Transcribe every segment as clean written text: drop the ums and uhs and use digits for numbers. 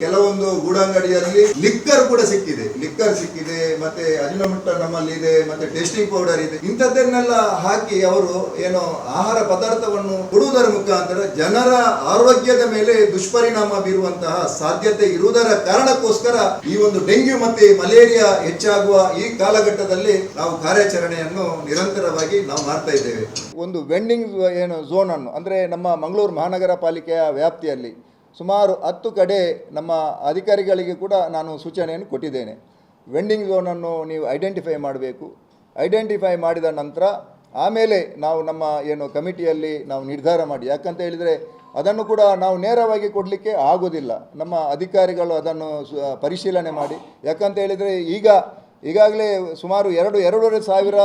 ಕೆಲವೊಂದು ಗೂಡಂಗಡಿಯಲ್ಲಿ ಲಿಕ್ಕರ್ ಕೂಡ ಸಿಕ್ಕಿದೆ, ಮತ್ತೆ ಅಜಿನೋಮೋಟೊ ನಮ್ಮಲ್ಲಿ ಇದೆ, ಮತ್ತೆ ಟೇಸ್ಟಿಂಗ್ ಪೌಡರ್ ಇದೆ. ಇಂಥದ್ದನ್ನೆಲ್ಲ ಹಾಕಿ ಅವರು ಏನೋ ಆಹಾರ ಪದಾರ್ಥವನ್ನು ಕೊಡುವುದರ ಮುಖಾಂತರ ಜನರ ಆರೋಗ್ಯದ ಮೇಲೆ ದುಷ್ಪರಿಣಾಮ ಬೀರುವಂತಹ ಸಾಧ್ಯತೆ ಇರುವುದರ ಕಾರಣಕ್ಕೋಸ್ಕರ ಈ ಒಂದು ಡೆಂಗ್ಯೂ ಮತ್ತೆ ಮಲೇರಿಯಾ ಹೆಚ್ಚಾಗುವ ಈ ಕಾಲಘಟ್ಟದಲ್ಲಿ ನಾವು ಕಾರ್ಯಾಚರಣೆಯನ್ನು ನಿರಂತರವಾಗಿ ನಾವು ಮಾಡ್ತಾ ಇದ್ದೇವೆ. ಒಂದು ವೆಂಡಿಂಗ್ ಝೋನ್ ಅನ್ನು ಅಂದ್ರೆ ನಮ್ಮ ಮಂಗಳೂರು ಮಹಾನಗರ ಪಾಲಿಕೆಯ ವ್ಯಾಪ್ತಿಯಲ್ಲಿ ಸುಮಾರು 10 ಕಡೆ ನಮ್ಮ ಅಧಿಕಾರಿಗಳಿಗೆ ಕೂಡ ನಾನು ಸೂಚನೆಯನ್ನು ಕೊಟ್ಟಿದ್ದೇನೆ. ವೆಂಡಿಂಗ್ ಝೋನನ್ನು ನೀವು ಐಡೆಂಟಿಫೈ ಮಾಡಬೇಕು. ಐಡೆಂಟಿಫೈ ಮಾಡಿದ ನಂತರ ಆಮೇಲೆ ನಾವು ನಮ್ಮ ಕಮಿಟಿಯಲ್ಲಿ ನಾವು ನಿರ್ಧಾರ ಮಾಡಿ, ಯಾಕಂತ ಹೇಳಿದರೆ ಅದನ್ನು ಕೂಡ ನಾವು ನೇರವಾಗಿ ಕೊಡಲಿಕ್ಕೆ ಆಗೋದಿಲ್ಲ. ನಮ್ಮ ಅಧಿಕಾರಿಗಳು ಅದನ್ನು ಪರಿಶೀಲನೆ ಮಾಡಿ, ಯಾಕಂತ ಹೇಳಿದರೆ ಈಗಾಗಲೇ ಸುಮಾರು 2-2.5 ಸಾವಿರ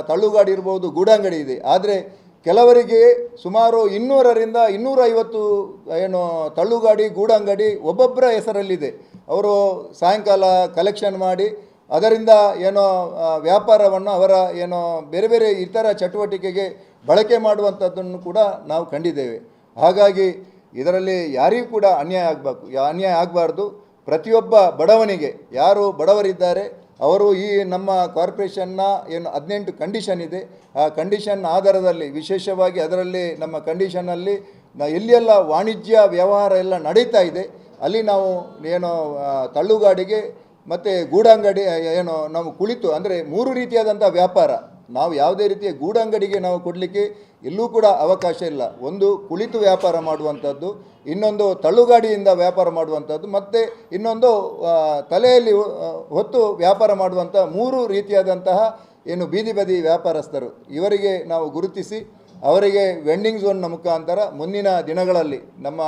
ತಳ್ಳುಗಾಡಿ ಇರ್ಬೋದು, ಗೂಡಂಗಡಿ ಇದೆ. ಆದರೆ ಕೆಲವರಿಗೆ ಸುಮಾರು 200ರಿಂದ 250 ತಳ್ಳುಗಾಡಿ ಗೂಡಂಗಡಿ ಒಬ್ಬೊಬ್ಬರ ಹೆಸರಲ್ಲಿದೆ. ಅವರು ಸಾಯಂಕಾಲ ಕಲೆಕ್ಷನ್ ಮಾಡಿ ಅದರಿಂದ ವ್ಯಾಪಾರವನ್ನು ಅವರ ಬೇರೆ ಬೇರೆ ಇತರ ಚಟುವಟಿಕೆಗೆ ಬಳಕೆ ಮಾಡುವಂಥದ್ದನ್ನು ಕೂಡ ನಾವು ಕಂಡಿದ್ದೇವೆ. ಹಾಗಾಗಿ ಇದರಲ್ಲಿ ಯಾರಿಗೂ ಕೂಡ ಅನ್ಯಾಯ ಆಗಬಾರ್ದು. ಪ್ರತಿಯೊಬ್ಬ ಬಡವನಿಗೆ, ಯಾರು ಬಡವರಿದ್ದಾರೆ ಅವರು ಈ ನಮ್ಮ ಕಾರ್ಪೊರೇಷನ್ನ 18 ಕಂಡೀಷನ್ ಇದೆ. ಆ ಕಂಡೀಷನ್ ಆಧಾರದಲ್ಲಿ ವಿಶೇಷವಾಗಿ ಅದರಲ್ಲಿ ನಮ್ಮ ಕಂಡೀಷನ್ನಲ್ಲಿ ಎಲ್ಲಿಯೆಲ್ಲ ವಾಣಿಜ್ಯ ವ್ಯವಹಾರ ಎಲ್ಲ ನಡೀತಾ ಇದೆ ಅಲ್ಲಿ ನಾವು ತಳ್ಳುಗಾಡಿಗೆ ಮತ್ತು ಗೂಡಂಗಡಿ ನಾವು ಕುಳಿತು ಅಂದರೆ 3 ರೀತಿಯಾದಂಥ ವ್ಯಾಪಾರ ನಾವು ಯಾವುದೇ ರೀತಿಯ ಗೂಡಂಗಡಿಗೆ ನಾವು ಕೊಡಲಿಕ್ಕೆ ಎಲ್ಲೂ ಕೂಡ ಅವಕಾಶ ಇಲ್ಲ. ಒಂದು ಕುಳಿತು ವ್ಯಾಪಾರ ಮಾಡುವಂಥದ್ದು, ಇನ್ನೊಂದು ತಳ್ಳುಗಾಡಿಯಿಂದ ವ್ಯಾಪಾರ ಮಾಡುವಂಥದ್ದು, ಮತ್ತು ಇನ್ನೊಂದು ತಲೆಯಲ್ಲಿ ಹೊತ್ತು ವ್ಯಾಪಾರ ಮಾಡುವಂಥ 3 ರೀತಿಯಾದಂತಹ ಬೀದಿ ಬದಿ ವ್ಯಾಪಾರಸ್ಥರು. ಇವರಿಗೆ ನಾವು ಗುರುತಿಸಿ ಅವರಿಗೆ ವೆಂಡಿಂಗ್ ಝೋನ್ನ ಮುಖಾಂತರ ಮುಂದಿನ ದಿನಗಳಲ್ಲಿ ನಮ್ಮ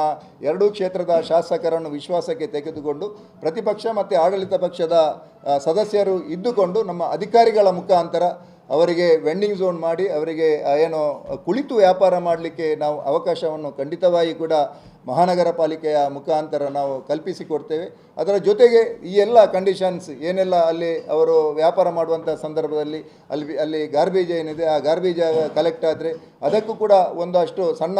2 ಕ್ಷೇತ್ರದ ಶಾಸಕರನ್ನು ವಿಶ್ವಾಸಕ್ಕೆ ತೆಗೆದುಕೊಂಡು ಪ್ರತಿಪಕ್ಷ ಮತ್ತು ಆಡಳಿತ ಪಕ್ಷದ ಸದಸ್ಯರು ಇದ್ದುಕೊಂಡು ನಮ್ಮ ಅಧಿಕಾರಿಗಳ ಮುಖಾಂತರ ಅವರಿಗೆ ವೆಂಡಿಂಗ್ ಝೋನ್ ಮಾಡಿ ಅವರಿಗೆ ಕುಳಿತು ವ್ಯಾಪಾರ ಮಾಡಲಿಕ್ಕೆ ನಾವು ಅವಕಾಶವನ್ನು ಖಂಡಿತವಾಗಿ ಕೂಡ ಮಹಾನಗರ ಪಾಲಿಕೆಯ ಮುಖಾಂತರ ನಾವು ಕಲ್ಪಿಸಿಕೊಡ್ತೇವೆ. ಅದರ ಜೊತೆಗೆ ಈ ಎಲ್ಲ ಕಂಡೀಷನ್ಸ್ ಏನೆಲ್ಲ ಅಲ್ಲಿ ಅವರು ವ್ಯಾಪಾರ ಮಾಡುವಂಥ ಸಂದರ್ಭದಲ್ಲಿ ಅಲ್ಲಿ ಗಾರ್ಬೇಜ್ ಏನಿದೆ ಆ ಗಾರ್ಬೇಜ್ ಕಲೆಕ್ಟ್ ಆದರೆ ಅದಕ್ಕೂ ಕೂಡ ಒಂದಷ್ಟು ಸಣ್ಣ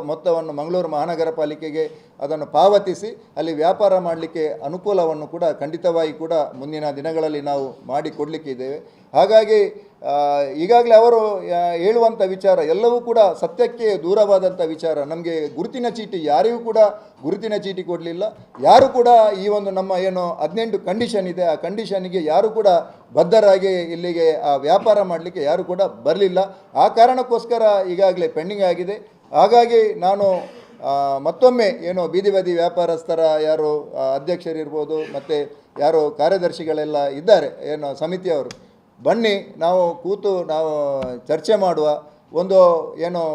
ಮೊತ್ತವನ್ನು ಮಂಗಳೂರು ಮಹಾನಗರ ಪಾಲಿಕೆಗೆ ಅದನ್ನು ಪಾವತಿಸಿ ಅಲ್ಲಿ ವ್ಯಾಪಾರ ಮಾಡಲಿಕ್ಕೆ ಅನುಕೂಲವನ್ನು ಕೂಡ ಖಂಡಿತವಾಗಿ ಕೂಡ ಮುಂದಿನ ದಿನಗಳಲ್ಲಿ ನಾವು ಮಾಡಿಕೊಡಲಿಕ್ಕೆ ಇದ್ದೇವೆ. ಹಾಗಾಗಿ ಈಗಾಗಲೇ ಅವರು ಹೇಳುವಂಥ ವಿಚಾರ ಎಲ್ಲವೂ ಕೂಡ ಸತ್ಯಕ್ಕೆ ದೂರವಾದಂಥ ವಿಚಾರ. ನಮಗೆ ಗುರುತಿನ ಚೀಟಿ ಯಾರಿಗೂ ಕೂಡ ಗುರುತಿನ ಚೀಟಿ ಕೊಡಲಿಲ್ಲ. ಯಾರು ಕೂಡ ಈ ಒಂದು ನಮ್ಮ 18 ಕಂಡೀಷನ್ ಇದೆ ಆ ಕಂಡೀಷನ್ಗೆ ಯಾರು ಕೂಡ ಬದ್ಧರಾಗಿ ಇಲ್ಲಿಗೆ ಆ ವ್ಯಾಪಾರ ಮಾಡಲಿಕ್ಕೆ ಯಾರು ಕೂಡ ಬರಲಿಲ್ಲ. ಆ ಕಾರಣಕ್ಕೋಸ್ಕರ ಈಗಾಗಲೇ ಪೆಂಡಿಂಗ್ ಆಗಿದೆ. ಹಾಗಾಗಿ ನಾನು ಮತ್ತೊಮ್ಮೆ ಬೀದಿ ಬದಿ ವ್ಯಾಪಾರಸ್ಥರ ಯಾರು ಅಧ್ಯಕ್ಷರಿರ್ಬೋದು ಮತ್ತು ಯಾರು ಕಾರ್ಯದರ್ಶಿಗಳೆಲ್ಲ ಇದ್ದಾರೆ ಸಮಿತಿಯವರು, ಬನ್ನಿ ನಾವು ಕೂತು ನಾವು ಚರ್ಚೆ ಮಾಡುವ, ಒಂದು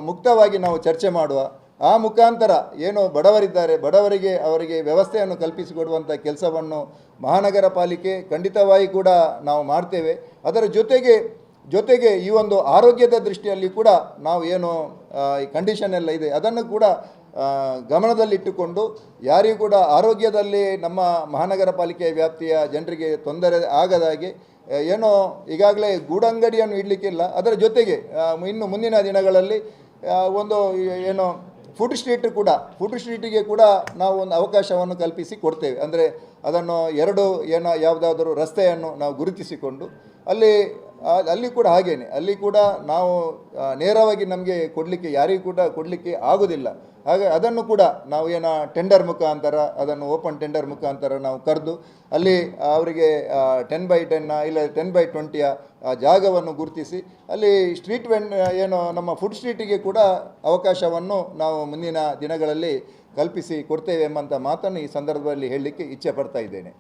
ಮುಕ್ತವಾಗಿ ನಾವು ಚರ್ಚೆ ಮಾಡುವ. ಆ ಮುಖಾಂತರ ಬಡವರಿದ್ದಾರೆ ಬಡವರಿಗೆ ಅವರಿಗೆ ವ್ಯವಸ್ಥೆಯನ್ನು ಕಲ್ಪಿಸಿಕೊಡುವಂಥ ಕೆಲಸವನ್ನು ಮಹಾನಗರ ಪಾಲಿಕೆ ಖಂಡಿತವಾಗಿ ಕೂಡ ನಾವು ಮಾಡ್ತೇವೆ. ಅದರ ಜೊತೆಗೆ ಈ ಒಂದು ಆರೋಗ್ಯದ ದೃಷ್ಟಿಯಲ್ಲಿ ಕೂಡ ನಾವು ಈ ಕಂಡೀಷನ್ ಎಲ್ಲ ಇದೆ ಅದನ್ನು ಕೂಡ ಗಮನದಲ್ಲಿಟ್ಟುಕೊಂಡು ಯಾರಿಗೂ ಕೂಡ ಆರೋಗ್ಯದಲ್ಲಿ ನಮ್ಮ ಮಹಾನಗರ ಪಾಲಿಕೆಯ ವ್ಯಾಪ್ತಿಯ ಜನರಿಗೆ ತೊಂದರೆ ಆಗದಾಗೆ ಈಗಾಗಲೇ ಗೂಡಂಗಡಿಯನ್ನು ಇಡಲಿಕ್ಕಿಲ್ಲ. ಅದರ ಜೊತೆಗೆ ಇನ್ನು ಮುಂದಿನ ದಿನಗಳಲ್ಲಿ ಒಂದು ಫುಡ್ ಸ್ಟ್ರೀಟಿಗೆ ಕೂಡ ನಾವು ಒಂದು ಅವಕಾಶವನ್ನು ಕಲ್ಪಿಸಿ ಕೊಡ್ತೇವೆ. ಅಂದರೆ ಅದನ್ನು 2 ಯಾವುದಾದರೂ ರಸ್ತೆಯನ್ನು ನಾವು ಗುರುತಿಸಿಕೊಂಡು ಅಲ್ಲಿ ಕೂಡ ಹಾಗೇನೆ ಅಲ್ಲಿ ಕೂಡ ನಾವು ನೇರವಾಗಿ ನಮಗೆ ಕೊಡಲಿಕ್ಕೆ ಯಾರಿಗೂ ಕೂಡ ಕೊಡಲಿಕ್ಕೆ ಆಗೋದಿಲ್ಲ. ಹಾಗೆ ಅದನ್ನು ಕೂಡ ನಾವು ಟೆಂಡರ್ ಮುಖಾಂತರ ಅದನ್ನು ಓಪನ್ ಟೆಂಡರ್ ಮುಖಾಂತರ ನಾವು ಕರೆದು ಅಲ್ಲಿ ಅವರಿಗೆ 10x10 ಇಲ್ಲ 10x20 ಜಾಗವನ್ನು ಗುರುತಿಸಿ ಅಲ್ಲಿ ಸ್ಟ್ರೀಟ್ ನಮ್ಮ ಫುಡ್ ಸ್ಟ್ರೀಟಿಗೆ ಕೂಡ ಅವಕಾಶವನ್ನು ನಾವು ಮುಂದಿನ ದಿನಗಳಲ್ಲಿ ಕಲ್ಪಿಸಿ ಕೊಡ್ತೇವೆ ಎಂಬಂಥ ಮಾತನ್ನು ಈ ಸಂದರ್ಭದಲ್ಲಿ ಹೇಳಲಿಕ್ಕೆ ಇಚ್ಛೆ ಪಡ್ತಾ ಇದ್ದೇನೆ.